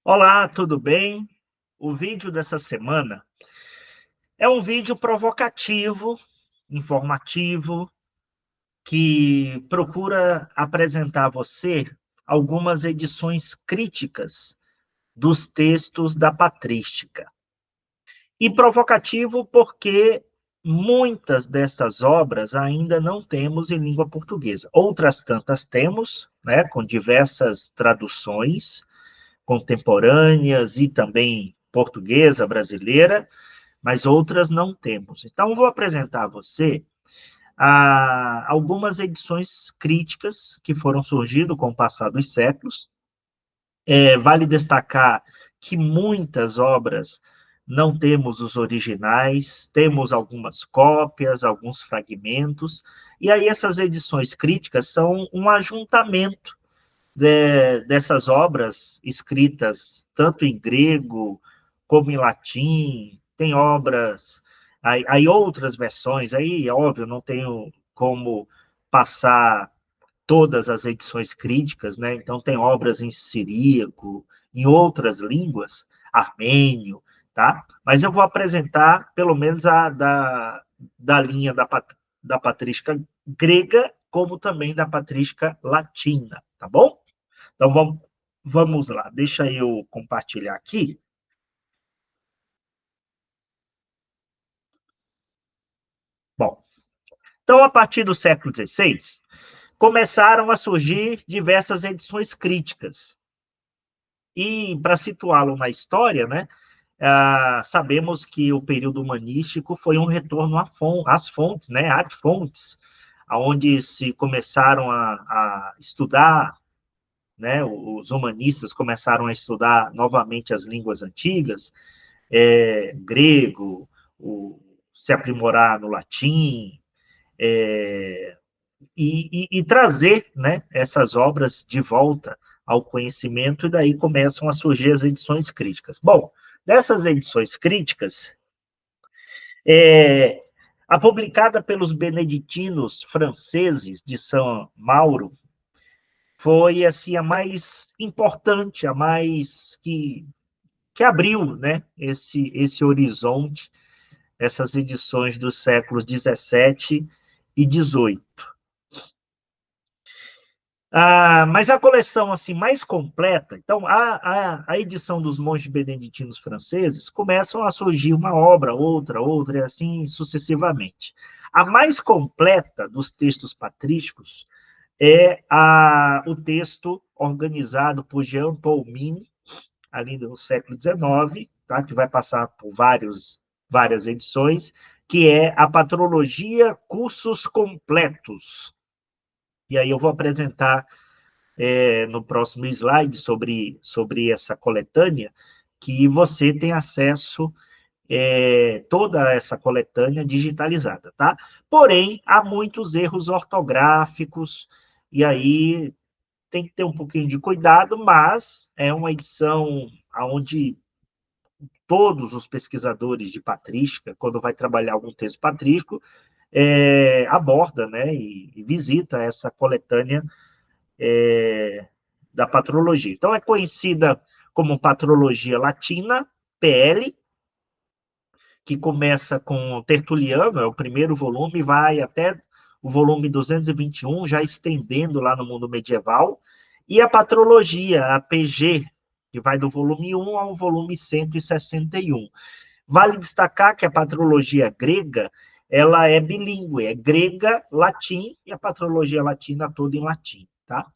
Olá, tudo bem? O vídeo dessa semana é um vídeo provocativo, informativo, que procura apresentar a você algumas edições críticas dos textos da patrística. E provocativo porque muitas dessas obras ainda não temos em língua portuguesa. Outras tantas temos, né, com diversas traduções contemporâneas e também portuguesa, brasileira, mas outras não temos. Então, vou apresentar a você algumas edições críticas que foram surgindo com o passar dos séculos. Vale destacar que muitas obras não temos os originais, temos algumas cópias, alguns fragmentos, e aí essas edições críticas são um ajuntamento dessas obras escritas tanto em grego como em latim, tem obras, aí outras versões, aí, óbvio, não tenho como passar todas as edições críticas, né? Então, tem obras em siríaco, em outras línguas, armênio, tá? Mas eu vou apresentar, pelo menos, da linha da patrística grega, como também da patrística latina, tá bom? Então, vamos lá, deixa eu compartilhar aqui. Bom, então, a partir do século XVI, começaram a surgir diversas edições críticas. E, para situá-lo na história, né, sabemos que o período humanístico foi um retorno às fontes, né, ad fontes, onde se começaram a estudar, né, os humanistas começaram a estudar novamente as línguas antigas, grego, se aprimorar no latim, e trazer, né, essas obras de volta ao conhecimento, e daí começam a surgir as edições críticas. Bom, dessas edições críticas, é, a publicada pelos beneditinos franceses de São Mauro foi assim a mais importante, a mais que abriu, né, esse horizonte, essas edições dos séculos 17 e 18. Mas a coleção assim mais completa, então a edição dos monges beneditinos franceses começam a surgir uma obra, outra, e assim sucessivamente. A mais completa dos textos patrísticos é o texto organizado por Jean Paul Mine, ali no século XIX, tá? Que vai passar por várias edições, que é a Patrologia Cursos Completos. E aí eu vou apresentar no próximo slide sobre essa coletânea, que você tem acesso toda essa coletânea digitalizada, tá? Porém, há muitos erros ortográficos, e aí tem que ter um pouquinho de cuidado, mas é uma edição onde todos os pesquisadores de patrística, quando vai trabalhar algum texto patrístico, aborda, né, e visita essa coletânea da patrologia. Então, é conhecida como patrologia latina, PL, que começa com Tertuliano, é o primeiro volume, vai até o volume 221, já estendendo lá no mundo medieval, e a patrologia, a PG, que vai do volume 1 ao volume 161. Vale destacar que a patrologia grega, ela é bilíngue, é grega, latim, e a patrologia latina toda em latim, tá?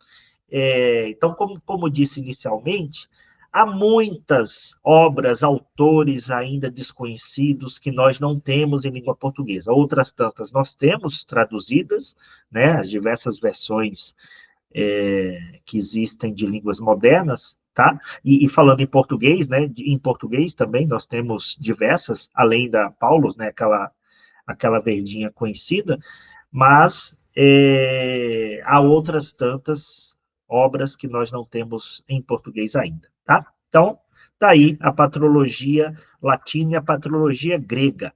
Então, como disse inicialmente, há muitas obras, autores ainda desconhecidos que nós não temos em língua portuguesa. Outras tantas nós temos traduzidas, né, as diversas versões que existem de línguas modernas, tá? E falando em português, né, em português também nós temos diversas, além da Paulus, né, aquela verdinha conhecida, mas há outras tantas obras que nós não temos em português ainda, tá? Então, daí a patrologia latina e a patrologia grega.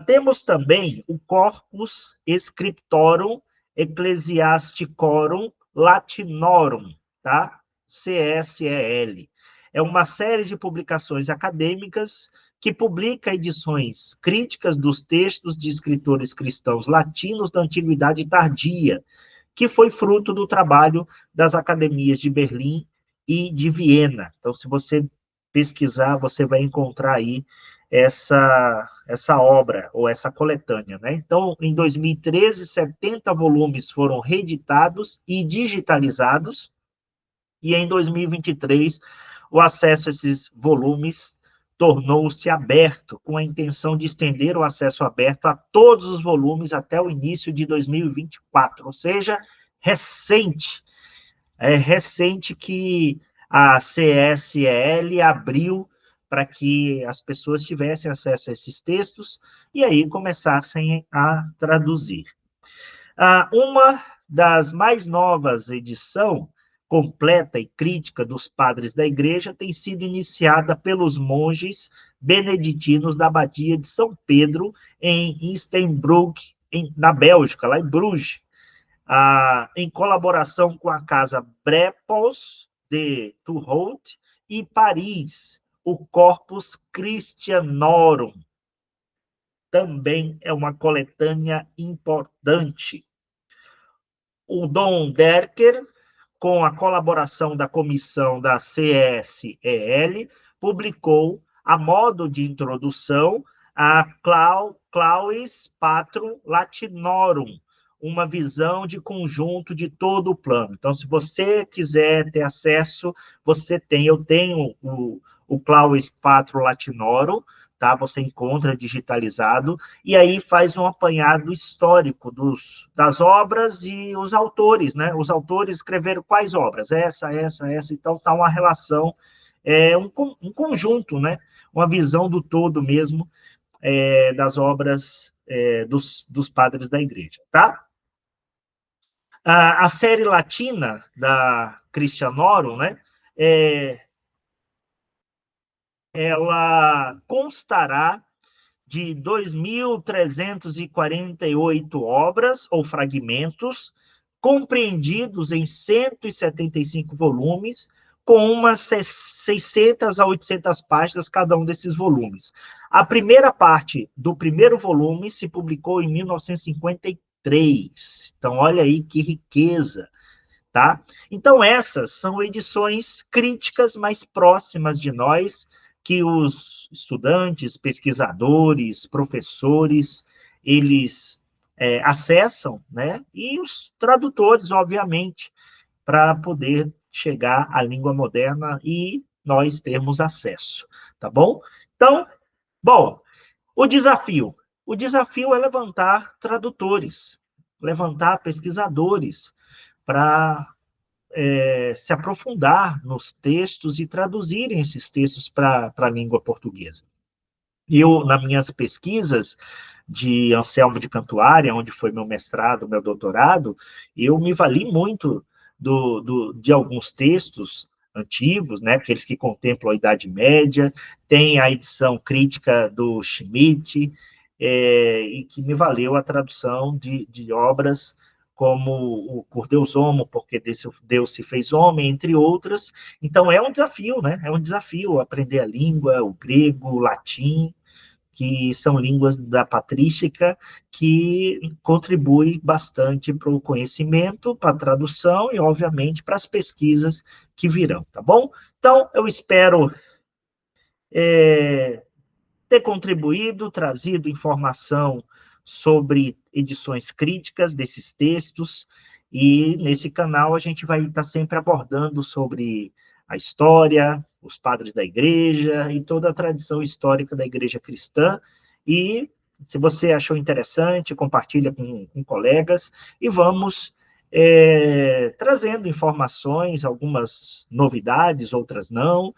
Temos também o Corpus Scriptorum Ecclesiasticorum Latinorum, tá? CSEL. é uma série de publicações acadêmicas que publica edições críticas dos textos de escritores cristãos latinos da Antiguidade Tardia, que foi fruto do trabalho das academias de Berlim e de Viena. Então, se você pesquisar, você vai encontrar aí essa obra, ou essa coletânea, né? Então, em 2013, 70 volumes foram reeditados e digitalizados, e em 2023, o acesso a esses volumes tornou-se aberto, com a intenção de estender o acesso aberto a todos os volumes até o início de 2024, ou seja, recente. É recente que a CSEL abriu para que as pessoas tivessem acesso a esses textos e aí começassem a traduzir. Uma das mais novas edições, completa e crítica dos padres da igreja, tem sido iniciada pelos monges beneditinos da abadia de São Pedro, em Steenbroek, na Bélgica, lá em Bruges, em colaboração com a Casa Brepols de Turhout e Paris, o Corpus Christianorum. Também é uma coletânea importante. O Dom Derker, com a colaboração da comissão da CSEL, publicou, a modo de introdução, a Clauis Patrum Latinorum, uma visão de conjunto de todo o plano. Então, se você quiser ter acesso, eu tenho o Clauis Patrum Latinorum, tá? Você encontra digitalizado, e aí faz um apanhado histórico das obras e os autores, né? Os autores escreveram quais obras? Essa, então tá uma relação, um conjunto, né? Uma visão do todo mesmo, das obras dos padres da igreja, tá? A série latina da Christianorum, né? Ela constará de 2.348 obras ou fragmentos, compreendidos em 175 volumes, com umas 600 a 800 páginas cada um desses volumes. A primeira parte do primeiro volume se publicou em 1953. Então, olha aí que riqueza, tá? Então, essas são edições críticas mais próximas de nós, que os estudantes, pesquisadores, professores, eles acessam, né? E os tradutores, obviamente, para poder chegar à língua moderna e nós termos acesso, tá bom? Então, bom, o desafio. O desafio é levantar tradutores, levantar pesquisadores para se aprofundar nos textos e traduzirem esses textos para a língua portuguesa. Eu, nas minhas pesquisas de Anselmo de Cantuária, onde foi meu mestrado, meu doutorado, eu me vali muito de alguns textos antigos, né, aqueles que contemplam a Idade Média, tem a edição crítica do Schmidt, e que me valeu a tradução de obras como o Por Deus Homo, porque Deus se fez homem, entre outras. Então, é um desafio, né? É um desafio aprender a língua, o grego, o latim, que são línguas da patrística, que contribui bastante para o conhecimento, para a tradução e, obviamente, para as pesquisas que virão, tá bom? Então, eu espero ter contribuído, trazido informação sobre edições críticas desses textos, e nesse canal a gente vai estar sempre abordando sobre a história, os padres da igreja e toda a tradição histórica da igreja cristã. E se você achou interessante, compartilha com colegas e vamos trazendo informações, algumas novidades, outras não,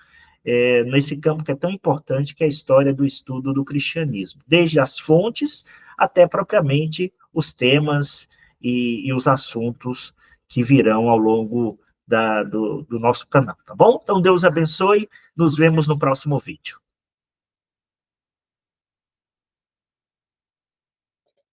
nesse campo que é tão importante, que é a história do estudo do cristianismo, desde as fontes até propriamente os temas e os assuntos que virão ao longo do nosso canal, tá bom? Então, Deus abençoe, nos vemos no próximo vídeo.